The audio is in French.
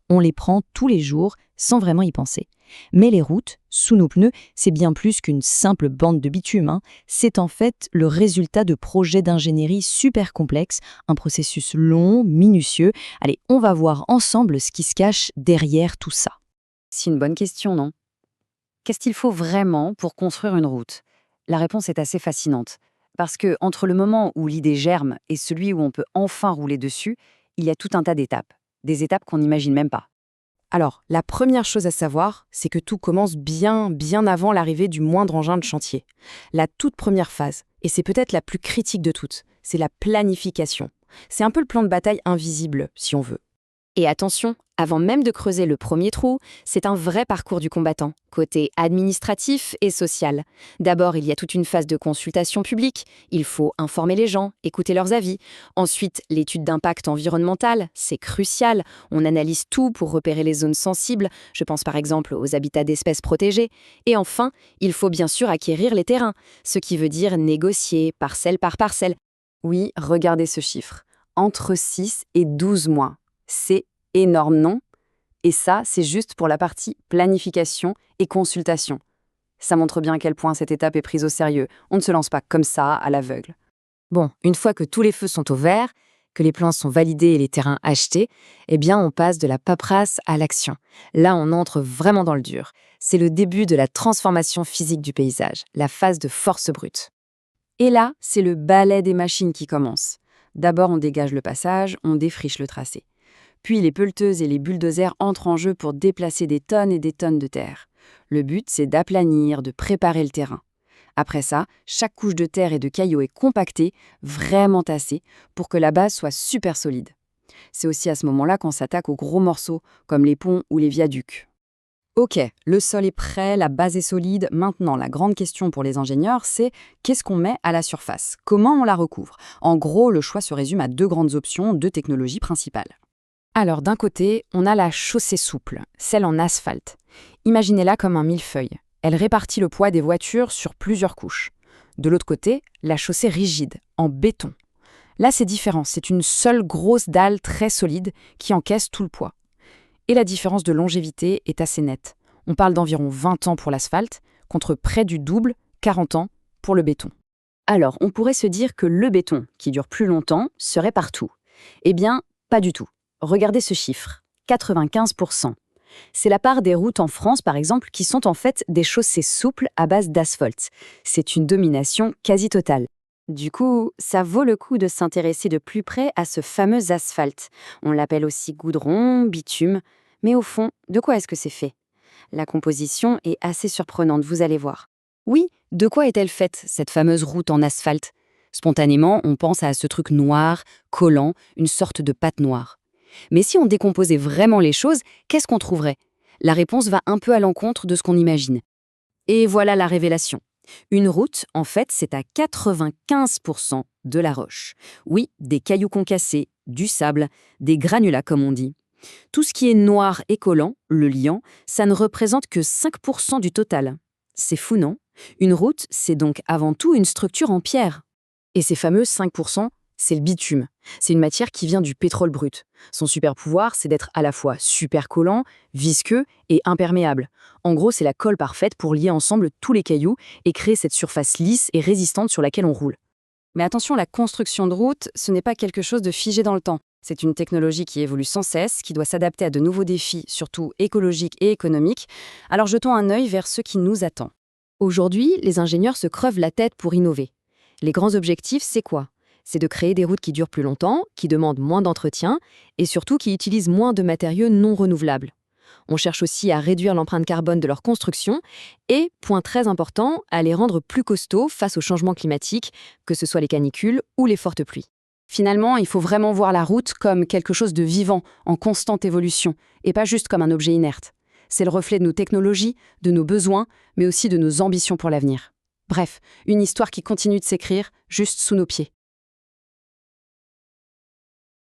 On les prend tous les jours sans vraiment y penser. Mais les routes, sous nos pneus, c'est bien plus qu'une simple bande de bitume, hein. C'est en fait le résultat de projets d'ingénierie super complexes, un processus long, minutieux. Allez, on va voir ensemble ce qui se cache derrière tout ça. C'est une bonne question, non? Qu'est-ce qu'il faut vraiment pour construire une route? La réponse est assez fascinante. Parce que entre le moment où l'idée germe et celui où on peut enfin rouler dessus, il y a tout un tas d'étapes. Des étapes qu'on n'imagine même pas. Alors, la première chose à savoir, c'est que tout commence bien avant l'arrivée du moindre engin de chantier. La toute première phase, et c'est peut-être la plus critique de toutes, c'est la planification. C'est un peu le plan de bataille invisible, si on veut. Et attention, avant même de creuser le premier trou, c'est un vrai parcours du combattant, côté administratif et social. D'abord, il y a toute une phase de consultation publique. Il faut informer les gens, écouter leurs avis. Ensuite, l'étude d'impact environnemental, c'est crucial. On analyse tout pour repérer les zones sensibles. Je pense par exemple aux habitats d'espèces protégées. Et enfin, il faut bien sûr acquérir les terrains, ce qui veut dire négocier parcelle par parcelle. Oui, regardez ce chiffre. Entre 6 et 12 mois. C'est énorme, non? Et ça, c'est juste pour la partie planification et consultation. Ça montre bien à quel point cette étape est prise au sérieux. On ne se lance pas comme ça, à l'aveugle. Bon, une fois que tous les feux sont au vert, que les plans sont validés et les terrains achetés, eh bien on passe de la paperasse à l'action. Là, on entre vraiment dans le dur. C'est le début de la transformation physique du paysage, la phase de force brute. Et là, c'est le ballet des machines qui commence. D'abord, on dégage le passage, on défriche le tracé. Puis les pelleteuses et les bulldozers entrent en jeu pour déplacer des tonnes et des tonnes de terre. Le but, c'est d'aplanir, de préparer le terrain. Après ça, chaque couche de terre et de cailloux est compactée, vraiment tassée, pour que la base soit super solide. C'est aussi à ce moment-là qu'on s'attaque aux gros morceaux, comme les ponts ou les viaducs. Ok, le sol est prêt, la base est solide. Maintenant, la grande question pour les ingénieurs, c'est qu'est-ce qu'on met à la surface? Comment on la recouvre? En gros, le choix se résume à deux grandes options, deux technologies principales. Alors d'un côté, on a la chaussée souple, celle en asphalte. Imaginez-la comme un millefeuille. Elle répartit le poids des voitures sur plusieurs couches. De l'autre côté, la chaussée rigide, en béton. Là, c'est différent, c'est une seule grosse dalle très solide qui encaisse tout le poids. Et la différence de longévité est assez nette. On parle d'environ 20 ans pour l'asphalte, contre près du double, 40 ans, pour le béton. Alors, on pourrait se dire que le béton, qui dure plus longtemps, serait partout. Eh bien, pas du tout. Regardez ce chiffre, 95%. C'est la part des routes en France, par exemple, qui sont en fait des chaussées souples à base d'asphalte. C'est une domination quasi totale. Du coup, ça vaut le coup de s'intéresser de plus près à ce fameux asphalte. On l'appelle aussi goudron, bitume. Mais au fond, de quoi est-ce que c'est fait? La composition est assez surprenante, vous allez voir. Oui, de quoi est-elle faite, cette fameuse route en asphalte? Spontanément, on pense à ce truc noir, collant, une sorte de pâte noire. Mais si on décomposait vraiment les choses, qu'est-ce qu'on trouverait? La réponse va un peu à l'encontre de ce qu'on imagine. Et voilà la révélation. Une route, en fait, c'est à 95% de la roche. Oui, des cailloux concassés, du sable, des granulats comme on dit. Tout ce qui est noir et collant, le liant, ça ne représente que 5% du total. C'est fou, non? Une route, c'est donc avant tout une structure en pierre. Et ces fameux 5%, c'est le bitume. C'est une matière qui vient du pétrole brut. Son super pouvoir, c'est d'être à la fois super collant, visqueux et imperméable. En gros, c'est la colle parfaite pour lier ensemble tous les cailloux et créer cette surface lisse et résistante sur laquelle on roule. Mais attention, la construction de routes, ce n'est pas quelque chose de figé dans le temps. C'est une technologie qui évolue sans cesse, qui doit s'adapter à de nouveaux défis, surtout écologiques et économiques. Alors jetons un œil vers ce qui nous attend. Aujourd'hui, les ingénieurs se crevent la tête pour innover. Les grands objectifs, c'est quoi? C'est de créer des routes qui durent plus longtemps, qui demandent moins d'entretien et surtout qui utilisent moins de matériaux non renouvelables. On cherche aussi à réduire l'empreinte carbone de leur construction et, point très important, à les rendre plus costauds face aux changements climatiques, que ce soit les canicules ou les fortes pluies. Finalement, il faut vraiment voir la route comme quelque chose de vivant, en constante évolution, et pas juste comme un objet inerte. C'est le reflet de nos technologies, de nos besoins, mais aussi de nos ambitions pour l'avenir. Bref, une histoire qui continue de s'écrire juste sous nos pieds.